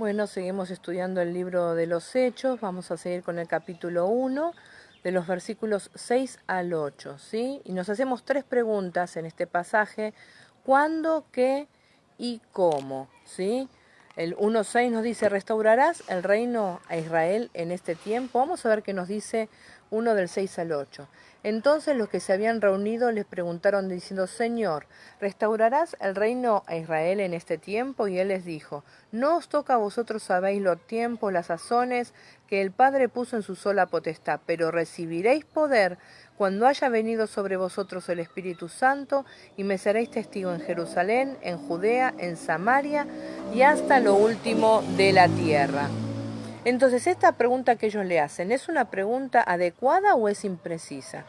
Bueno, seguimos estudiando el libro de los Hechos, vamos a seguir con el capítulo 1, de los versículos 6 al 8, ¿sí? Y nos hacemos 3 preguntas en este pasaje: ¿cuándo, qué y cómo? ¿Sí? El 1:6 nos dice: ¿restaurarás el reino a Israel en este tiempo? Vamos a ver qué nos dice 1 del 6 al 8. Entonces los que se habían reunido les preguntaron diciendo: Señor, ¿restaurarás el reino a Israel en este tiempo? Y él les dijo: no os toca a vosotros, sabéis los tiempos, las sazones que el Padre puso en su sola potestad, pero recibiréis poder cuando haya venido sobre vosotros el Espíritu Santo, y me seréis testigo en Jerusalén, en Judea, en Samaria y hasta lo último de la tierra. Entonces, esta pregunta que ellos le hacen, ¿es una pregunta adecuada o es imprecisa?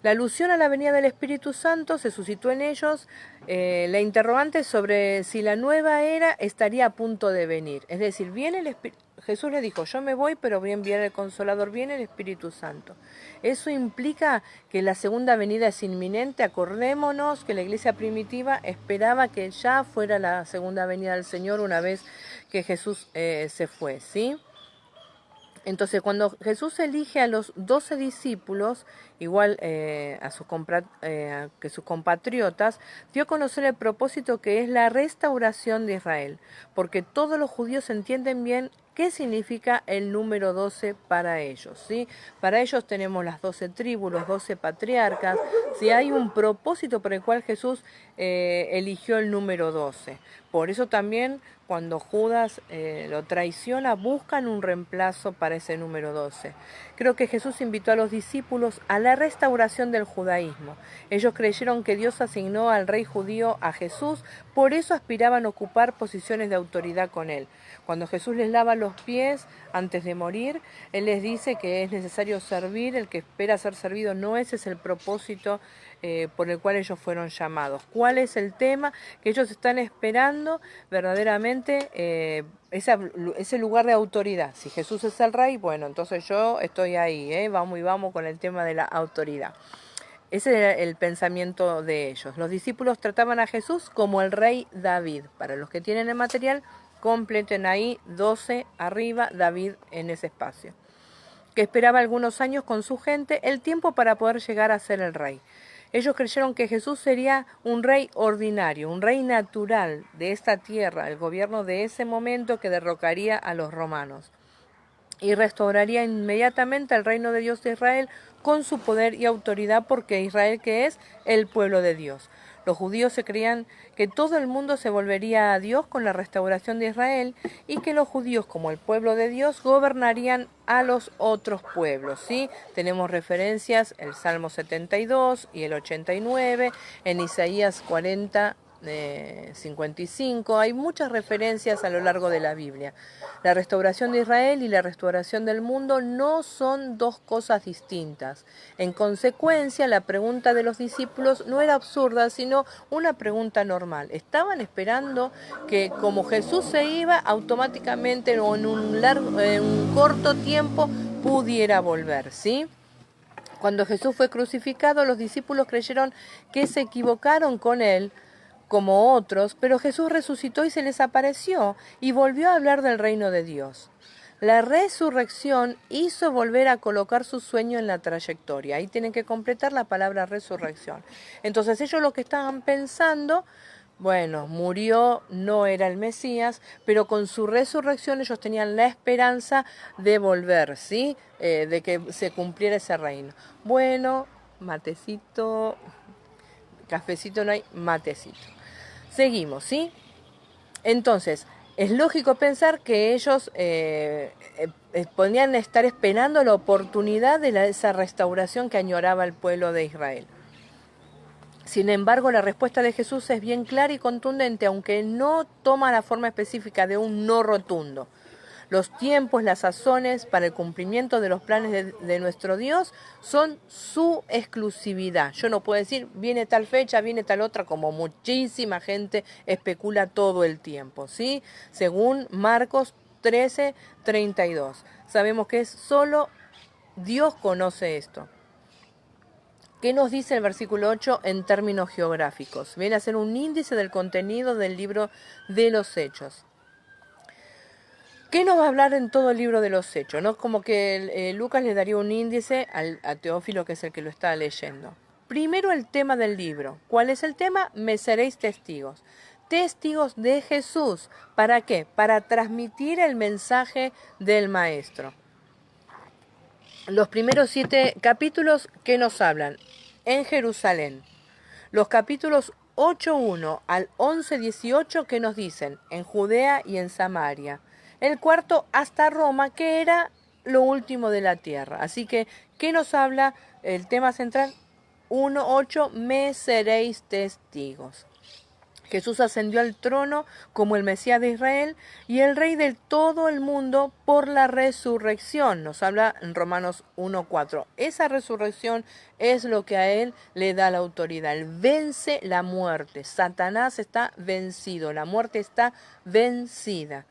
La alusión a la venida del Espíritu Santo se suscitó en ellos la interrogante sobre si la nueva era estaría a punto de venir. Es decir, viene el Jesús le dijo: yo me voy, pero voy a enviar el Consolador, viene el Espíritu Santo. Eso implica que la segunda venida es inminente. Acordémonos que la iglesia primitiva esperaba que ya fuera la segunda venida del Señor una vez que Jesús se fue, ¿sí? Entonces, cuando Jesús elige a los 12 discípulos, igual que sus compatriotas, dio a conocer el propósito que es la restauración de Israel, porque todos los judíos entienden bien qué significa el número 12 para ellos, ¿sí? Para ellos tenemos las 12 tribus, los 12 patriarcas, ¿sí? Hay un propósito por el cual Jesús eligió el número 12. Por eso también cuando Judas lo traiciona, buscan un reemplazo para ese número 12. Creo que Jesús invitó a los discípulos a la restauración del judaísmo. Ellos creyeron que Dios asignó al rey judío a Jesús, por eso aspiraban a ocupar posiciones de autoridad con él. Cuando Jesús les lava los pies antes de morir, Él les dice que es necesario servir, el que espera ser servido no, ese es el propósito por el cual ellos fueron llamados. ¿Cuál es el tema? Que ellos están esperando verdaderamente ese lugar de autoridad. Si Jesús es el rey, bueno, entonces yo estoy ahí, vamos con el tema de la autoridad. Ese era el pensamiento de ellos. Los discípulos trataban a Jesús como el rey David. Para los que tienen el material, completen ahí 12 arriba, David en ese espacio. Que esperaba algunos años con su gente, el tiempo para poder llegar a ser el rey. Ellos creyeron que Jesús sería un rey ordinario, un rey natural de esta tierra, el gobierno de ese momento que derrocaría a los romanos y restauraría inmediatamente el reino de Dios de Israel con su poder y autoridad, porque Israel, que es el pueblo de Dios. Los judíos se creían que todo el mundo se volvería a Dios con la restauración de Israel, y que los judíos, como el pueblo de Dios, gobernarían a los otros pueblos, ¿sí? Tenemos referencias el Salmo 72 y el 89, en Isaías 40, 55, hay muchas referencias a lo largo de la Biblia. La restauración de Israel y la restauración del mundo no son dos cosas distintas. En consecuencia, la pregunta de los discípulos no era absurda, sino una pregunta normal. Estaban esperando que, como Jesús se iba, automáticamente o en un corto tiempo pudiera volver, ¿sí? Cuando Jesús fue crucificado, los discípulos creyeron que se equivocaron con él, como otros, pero Jesús resucitó y se les apareció y volvió a hablar del reino de Dios. La resurrección hizo volver a colocar su sueño en la trayectoria. Ahí tienen que completar la palabra resurrección. Entonces ellos lo que estaban pensando, bueno, murió, no era el Mesías, pero con su resurrección ellos tenían la esperanza de volver, ¿sí? De que se cumpliera ese reino. Bueno, matecito, cafecito no hay, matecito. Seguimos, ¿sí? Entonces, es lógico pensar que ellos podían estar esperando la oportunidad de esa restauración que añoraba el pueblo de Israel. Sin embargo, la respuesta de Jesús es bien clara y contundente, aunque no toma la forma específica de un no rotundo. Los tiempos, las sazones para el cumplimiento de los planes de nuestro Dios son su exclusividad. Yo no puedo decir, viene tal fecha, viene tal otra, como muchísima gente especula todo el tiempo, ¿sí? Según Marcos 13:32. Sabemos que es solo Dios conoce esto. ¿Qué nos dice el versículo 8 en términos geográficos? Viene a ser un índice del contenido del libro de los Hechos. 1 del 6 al 8. 1 del 6 al 8 dice: y sucedió que cuando Jesús estaba en la barca, 2 de sus discípulos ¿Qué nos va a hablar en todo el libro de los Hechos? ¿No? Como que Lucas le daría un índice a Teófilo, que es el que lo está leyendo. Primero el tema del libro. ¿Cuál es el tema? Me seréis testigos. Testigos de Jesús. ¿Para qué? Para transmitir el mensaje del Maestro. Los primeros 7 capítulos que nos hablan en Jerusalén. Los capítulos 8.1 al 11.18 que nos dicen en Judea y en Samaria. El cuarto hasta Roma, que era lo último de la tierra. Así que, ¿qué nos habla el tema central? 1.8, me seréis testigos. Jesús ascendió al trono como el Mesías de Israel y el Rey de todo el mundo por la resurrección. Nos habla en Romanos 1.4. Esa resurrección es lo que a Él le da la autoridad. Él vence la muerte. Satanás está vencido. La muerte está vencida.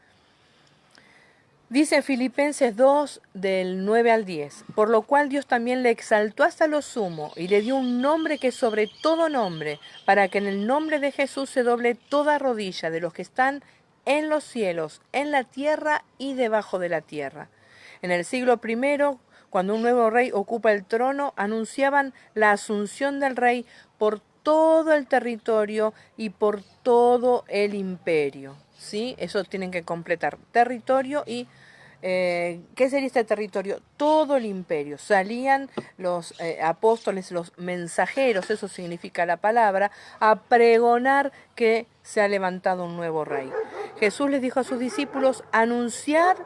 Dice Filipenses 2, del 9 al 10, por lo cual Dios también le exaltó hasta lo sumo y le dio un nombre que es sobre todo nombre, para que en el nombre de Jesús se doble toda rodilla de los que están en los cielos, en la tierra y debajo de la tierra. En el siglo I, cuando un nuevo rey ocupa el trono, anunciaban la asunción del rey por todo el territorio y por todo el imperio. ¿Sí? Eso tienen que completar. Territorio y... ¿qué sería este territorio? Todo el imperio. Salían los apóstoles, los mensajeros, eso significa la palabra, a pregonar que se ha levantado un nuevo rey. Jesús les dijo a sus discípulos anunciar,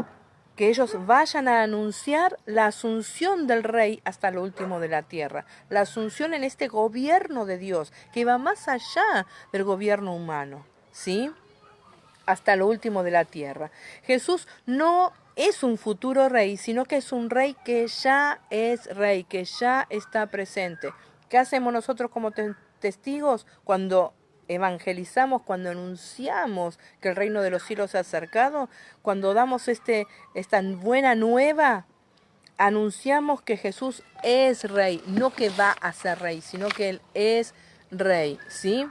que ellos vayan a anunciar la asunción del rey hasta lo último de la tierra. La asunción en este gobierno de Dios, que va más allá del gobierno humano, ¿sí? Hasta lo último de la tierra. Jesús no es un futuro rey, sino que es un rey que ya es rey, que ya está presente. ¿Qué hacemos nosotros como testigos cuando evangelizamos, cuando anunciamos que el reino de los cielos se ha acercado? Cuando damos esta buena nueva, anunciamos que Jesús es rey, no que va a ser rey, sino que Él es rey, ¿sí?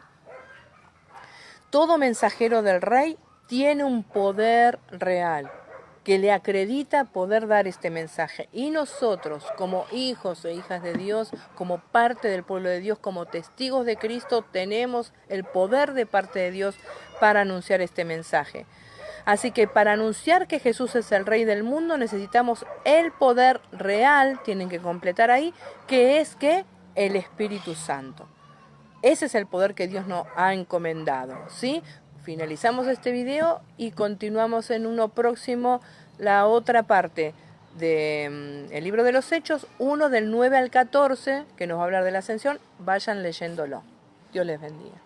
Todo mensajero del rey tiene un poder real que le acredita poder dar este mensaje. Y nosotros, como hijos e hijas de Dios, como parte del pueblo de Dios, como testigos de Cristo, tenemos el poder de parte de Dios para anunciar este mensaje. Así que para anunciar que Jesús es el Rey del mundo necesitamos el poder real, tienen que completar ahí, que es que el Espíritu Santo. Ese es el poder que Dios nos ha encomendado, ¿sí? Finalizamos este video y continuamos en uno próximo la otra parte del libro de los Hechos, 1 del 9 al 14, que nos va a hablar de la ascensión. Vayan leyéndolo. Dios les bendiga.